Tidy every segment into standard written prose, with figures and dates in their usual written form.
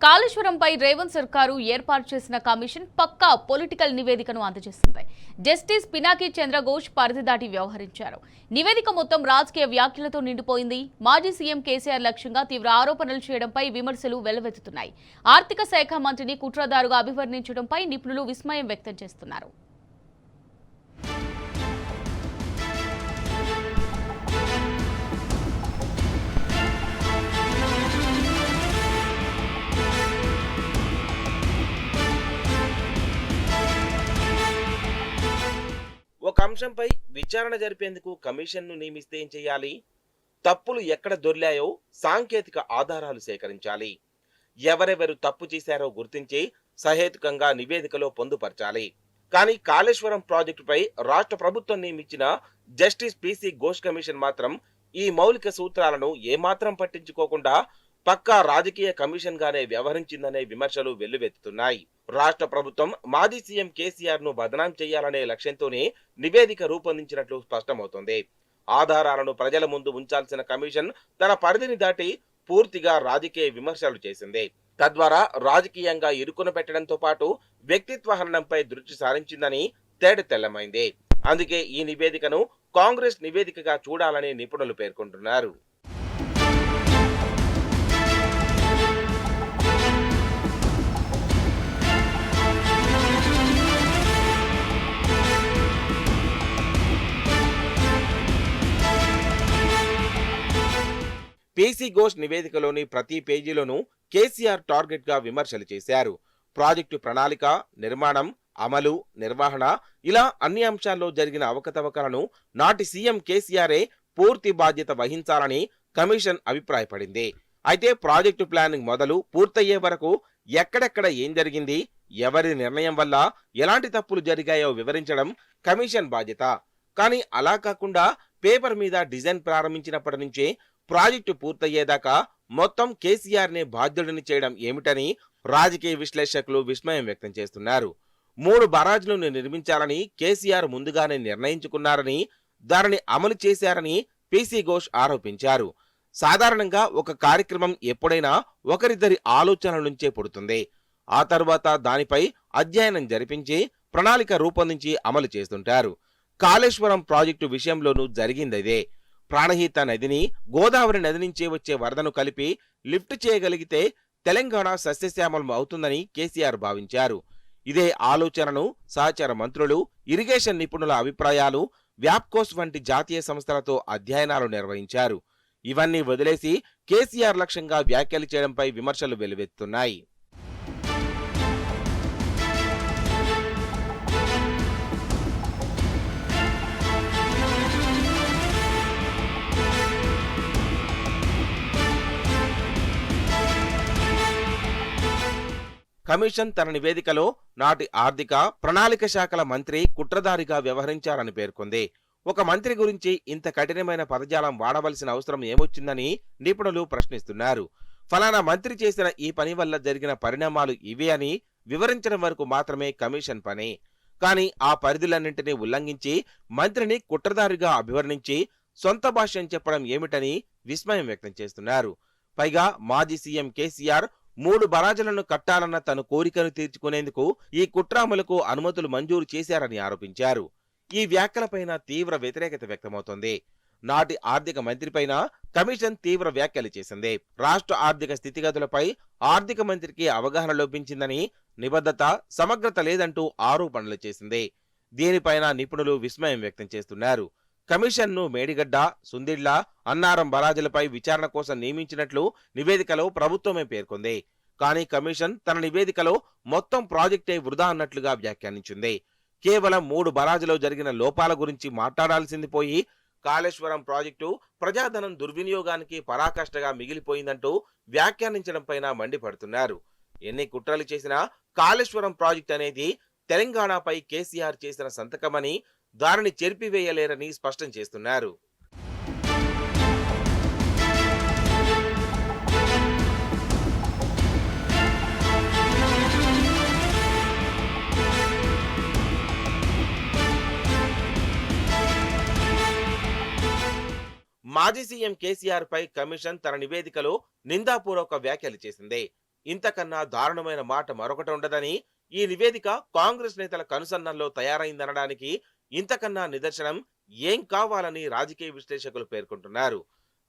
కాళేశ్వరంపై రేవంత్ సర్కారు ఏర్పాటు చేసిన కమిషన్ పక్కా పొలిటికల్ నివేదికను అందజేసింది. జస్టిస్ పినాకి చంద్రఘోష్ పరిధి దాటి వ్యవహరించారు. నివేదిక మొత్తం రాజకీయ వ్యాఖ్యలతో నిండిపోయింది. మాజీ సీఎం కేసీఆర్ లక్ష్యంగా తీవ్ర ఆరోపణలు చేయడంపై విమర్శలు వెల్లువెత్తుతున్నాయి. ఆర్థిక శాఖ మంత్రిని కుట్రదారుగా అభివర్ణించడంపై నిపుణులు విస్మయం వ్యక్తం చేస్తున్నారు. ఒక అంశంపై విచారణ జరిపేందుకు కమిషన్ను నియమిస్తే ఏం చేయాలి? తప్పులు ఎక్కడ దొర్లాయో సాంకేతిక ఆధారాలు సేకరించాలి. ఎవరెవరు తప్పు చేశారో గుర్తించి సహేతుకంగా నివేదికలో పొందుపరచాలి. కానీ కాళేశ్వరం ప్రాజెక్టుపై రాష్ట్ర ప్రభుత్వం నియమించిన జస్టిస్ పిసి ఘోష్ కమిషన్ మాత్రం ఈ మౌలిక సూత్రాలను ఏమాత్రం పట్టించుకోకుండా పక్కా రాజకీయ కమిషన్ గానే వ్యవహరించిందనే విమర్శలు వెల్లువెత్తుతున్నాయి. రాష్ట్ర ప్రభుత్వం మాజీ సీఎం కేసీఆర్ ను బదనాం చేయాలనే లక్ష్యంతోనే నివేదిక రూపొందించినట్లు స్పష్టమవుతోంది. ఆధారాలను ప్రజల ముందు ఉంచాల్సిన కమిషన్ తన పరిధిని దాటి పూర్తిగా రాజకీయ విమర్శలు చేసింది. తద్వారా రాజకీయంగా ఇరుకున పెట్టడంతో పాటు వ్యక్తిత్వ హననంపై దృష్టి సారించిందని తేటతెల్లమైంది. అందుకే ఈ నివేదికను కాంగ్రెస్ నివేదికగా చూడాలని నిపుణులు పేర్కొంటున్నారు. పిసి ఘోష్ నివేదికలోని ప్రతి పేజీలోనూ కేసీఆర్ టార్గెట్ గా విమర్శలు చేశారు. ప్రాజెక్టు ప్రణాళిక, నిర్మాణం, అమలు, నిర్వహణ ఇలా అన్ని అంశాల్లో జరిగిన అవకతవకలను నాటి సీఎం కేసీఆరే పూర్తి బాధ్యత వహించాలని కమిషన్ అభిప్రాయపడింది. అయితే ప్రాజెక్టు ప్లానింగ్ మొదలు పూర్తయ్యే వరకు ఎక్కడెక్కడ ఏం జరిగింది, ఎవరి నిర్ణయం వల్ల ఎలాంటి తప్పులు జరిగాయో వివరించడం కమిషన్ బాధ్యత. కానీ అలా కాకుండా పేపర్ మీద డిజైన్ ప్రారంభించినప్పటి నుంచే ప్రాజెక్టు పూర్తయ్యేదాకా మొత్తం కేసీఆర్ నే బాధ్యుడిని చేయడం ఏమిటని రాజకీయ విశ్లేషకులు విస్మయం వ్యక్తం చేస్తున్నారు. 3 బరాజ్లను నిర్మించాలని కేసీఆర్ ముందుగానే నిర్ణయించుకున్నారని, దానిని అమలు చేశారని పిసి ఘోష్ ఆరోపించారు. సాధారణంగా ఒక కార్యక్రమం ఎప్పుడైనా ఒకరిద్దరి ఆలోచనల నుంచే పుడుతుంది. ఆ తర్వాత దానిపై అధ్యయనం జరిపించి ప్రణాళిక రూపొందించి అమలు చేస్తుంటారు. కాళేశ్వరం ప్రాజెక్టు విషయంలోనూ జరిగిందదే. ప్రాణహిత నదిని గోదావరి నది నుంచి వచ్చే వరదను కలిపి లిఫ్ట్ చేయగలిగితే తెలంగాణ సస్యశ్యామలం అవుతుందని కేసీఆర్ భావించారు. ఇదే ఆలోచనను సహచర మంత్రులు, ఇరిగేషన్ నిపుణుల అభిప్రాయాలు, వ్యాప్కోస్ వంటి జాతీయ సంస్థలతో అధ్యయనాలు నిర్వహించారు. ఇవన్నీ వదిలేసి కేసీఆర్ లక్ష్యంగా వ్యాఖ్యలు చేయడంపై విమర్శలు వెల్లువెత్తుతున్నాయి. కమిషన్ తన నివేదికలో నాటి ఆర్థిక, ప్రణాళిక శాఖల మంత్రి కుట్రదారిగా వ్యవహరించారని పేర్కొంది. ఒక మంత్రి గురించి ఇంత కఠినమైన పదజాలం వాడవలసిన అవసరం ఏమొచ్చిందని నిపుణులు ప్రశ్నిస్తున్నారు. ఫలానా మంత్రి చేసిన ఈ పని వల్ల జరిగిన పరిణామాలు ఇవే అని వివరించడం వరకు మాత్రమే కమిషన్ పని. కానీ ఆ పరిధులన్నింటినీ ఉల్లంఘించి మంత్రిని కుట్రదారిగా అభివర్ణించి సొంత భాష్యం చెప్పడం ఏమిటని విస్మయం వ్యక్తం చేస్తున్నారు. పైగా మాజీ సీఎం కేసీఆర్ 3 బరాజులను కట్టాలన్న తన కోరికను తీర్చుకునేందుకు ఈ కుట్రాములకు అనుమతులు మంజూరు చేశారని ఆరోపించారు. ఈ వ్యాఖ్యలపైన తీవ్ర వ్యతిరేకత వ్యక్తమవుతోంది. నాటి ఆర్థిక మంత్రిపైన కమిషన్ తీవ్ర వ్యాఖ్యలు చేసింది. రాష్ట్ర ఆర్థిక స్థితిగతులపై ఆర్థిక మంత్రికి అవగాహన లోపించిందని, నిబద్ధత, సమగ్రత లేదంటూ ఆరోపణలు చేసింది. దీనిపైన నిపుణులు విస్మయం వ్యక్తం చేస్తున్నారు. కమిషన్ ను మేడిగడ్డ, సుందిళ్ల, అన్నారం బరాజులపై విచారణ కోసం నియమించినట్లు నివేదికలో ప్రభుత్వమే పేర్కొంది. కానీ కమిషన్ తన నివేదికలో మొత్తం ప్రాజెక్టే వృధా అన్నట్లుగా వ్యాఖ్యానించింది. కేవలం 3 బరాజులో జరిగిన లోపాల గురించి మాట్లాడాల్సింది పోయి కాళేశ్వరం ప్రాజెక్టు ప్రజాధనం దుర్వినియోగానికి పరాకాష్ఠగా మిగిలిపోయిందంటూ వ్యాఖ్యానించడంపైన మండిపడుతున్నారు. ఎన్ని కుట్రలు చేసినా కాళేశ్వరం ప్రాజెక్టు అనేది తెలంగాణపై కేసీఆర్ చేసిన సంతకమని, దానిని చెరిపివేయలేరని స్పష్టం చేస్తున్నారు. మాజీ సీఎం కేసీఆర్ పై కమిషన్ తన నివేదికలో నిందాపూర్వక వ్యాఖ్యలు చేసింది. ఇంతకన్నా దారుణమైన మాట మరొకటి ఉండదని, ఈ నివేదిక కాంగ్రెస్ నేతల కనుసన్నల్లో తయారైందనడానికి ఇంతకన్నా నిదర్శనం ఏం కావాలని రాజకీయ విశ్లేషకులు పేర్కొంటున్నారు.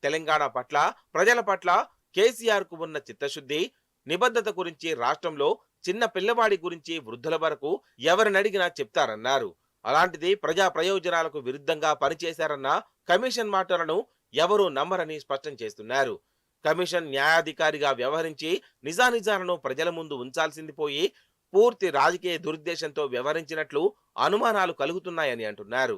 తెలంగాణ పట్ల, ప్రజల పట్ల కేసీఆర్ కు ఉన్న చిత్తశుద్ధి, నిబద్ధత గురించి రాష్ట్రంలో చిన్న పిల్లవాడి గురించి వృద్ధుల వరకు ఎవరినడిగినా చెప్తారన్నారు. అలాంటిది ప్రజా ప్రయోజనాలకు విరుద్ధంగా పనిచేశారన్న కమిషన్ మాటలను ఎవరూ నమ్మరని స్పష్టం చేస్తున్నారు. కమిషన్ న్యాయాధికారిగా వ్యవహరించి నిజానిజాలను ప్రజల ముందు ఉంచాల్సింది పోయి పూర్తి రాజకీయ దురుద్దేశంతో వ్యవహరించినట్లు అనుమానాలు కలుగుతున్నాయని అంటున్నారు.